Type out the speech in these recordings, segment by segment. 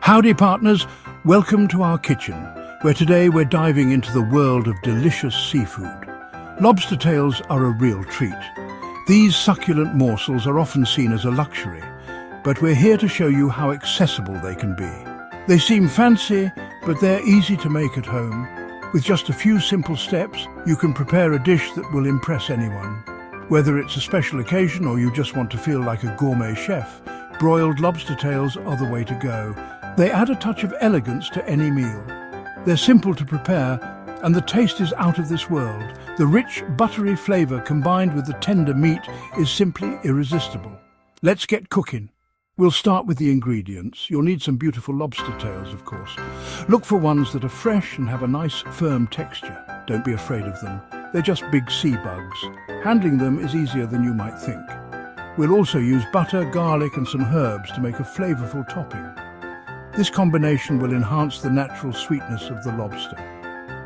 Howdy partners, welcome to our kitchen, where today we're diving into the world of delicious seafood. Lobster tails are a real treat. These succulent morsels are often seen as a luxury, but we're here to show you how accessible they can be. They seem fancy, but they're easy to make at home. With just a few simple steps, you can prepare a dish that will impress anyone. Whether it's a special occasion or you just want to feel like a gourmet chef, broiled lobster tails are the way to go. They add a touch of elegance to any meal. They're simple to prepare, and the taste is out of this world. The rich, buttery flavour combined with the tender meat is simply irresistible. Let's get cooking. We'll start with the ingredients. You'll need some beautiful lobster tails, of course. Look for ones that are fresh and have a nice, firm texture. Don't be afraid of them. They're just big sea bugs. Handling them is easier than you might think. We'll also use butter, garlic and some herbs to make a flavourful topping. This combination will enhance the natural sweetness of the lobster.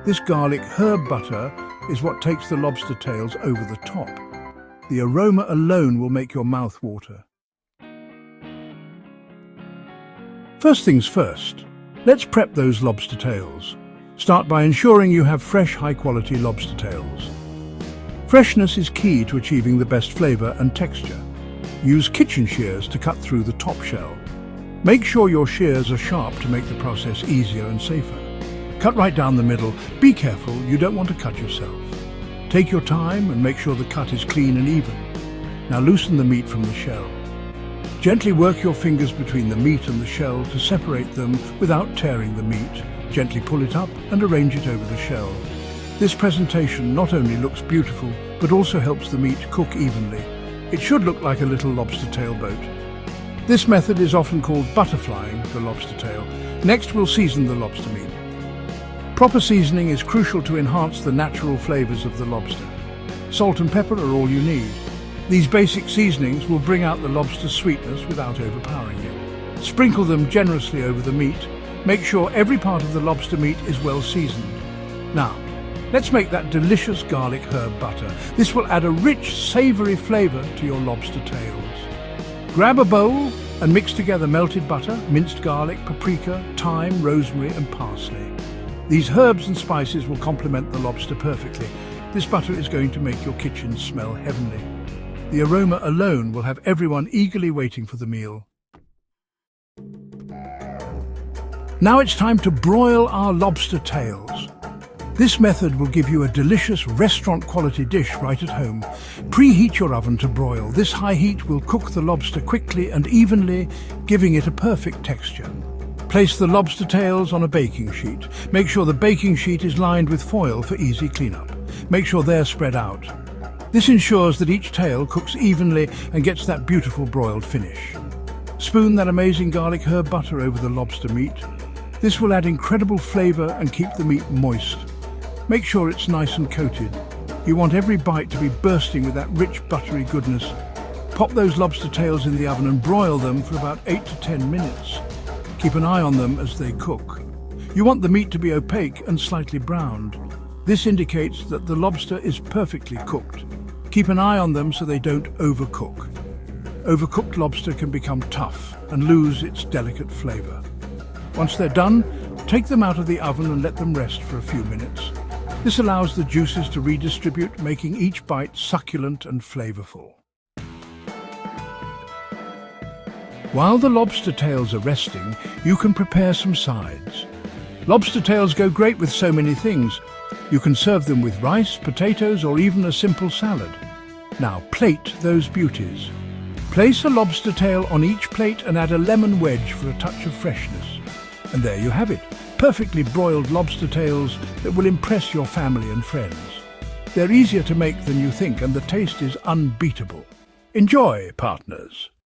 This garlic herb butter is what takes the lobster tails over the top. The aroma alone will make your mouth water. First things first, let's prep those lobster tails. Start by ensuring you have fresh, high-quality lobster tails. Freshness is key to achieving the best flavour and texture. Use kitchen shears to cut through the top shell. Make sure your shears are sharp to make the process easier and safer. Cut right down the middle. Be careful, you don't want to cut yourself. Take your time and make sure the cut is clean and even. Now loosen the meat from the shell. Gently work your fingers between the meat and the shell to separate them without tearing the meat. Gently pull it up and arrange it over the shell. This presentation not only looks beautiful, but also helps the meat cook evenly. It should look like a little lobster tail boat. This method is often called butterflying the lobster tail. Next, we'll season the lobster meat. Proper seasoning is crucial to enhance the natural flavors of the lobster. Salt and pepper are all you need. These basic seasonings will bring out the lobster's sweetness without overpowering it. Sprinkle them generously over the meat. Make sure every part of the lobster meat is well seasoned. Now, let's make that delicious garlic herb butter. This will add a rich, savory flavor to your lobster tails. Grab a bowl and mix together melted butter, minced garlic, paprika, thyme, rosemary and parsley. These herbs and spices will complement the lobster perfectly. This butter is going to make your kitchen smell heavenly. The aroma alone will have everyone eagerly waiting for the meal. Now it's time to broil our lobster tails. This method will give you a delicious restaurant-quality dish right at home. Preheat your oven to broil. This high heat will cook the lobster quickly and evenly, giving it a perfect texture. Place the lobster tails on a baking sheet. Make sure the baking sheet is lined with foil for easy cleanup. Make sure they're spread out. This ensures that each tail cooks evenly and gets that beautiful broiled finish. Spoon that amazing garlic herb butter over the lobster meat. This will add incredible flavor and keep the meat moist. Make sure it's nice and coated. You want every bite to be bursting with that rich, buttery goodness. Pop those lobster tails in the oven and broil them for about 8 to 10 minutes. Keep an eye on them as they cook. You want the meat to be opaque and slightly browned. This indicates that the lobster is perfectly cooked. Keep an eye on them so they don't overcook. Overcooked lobster can become tough and lose its delicate flavor. Once they're done, take them out of the oven and let them rest for a few minutes. This allows the juices to redistribute, making each bite succulent and flavorful. While the lobster tails are resting, you can prepare some sides. Lobster tails go great with so many things. You can serve them with rice, potatoes, or even a simple salad. Now plate those beauties. Place a lobster tail on each plate and add a lemon wedge for a touch of freshness. And there you have it, perfectly broiled lobster tails that will impress your family and friends. They're easier to make than you think and the taste is unbeatable. Enjoy, partners!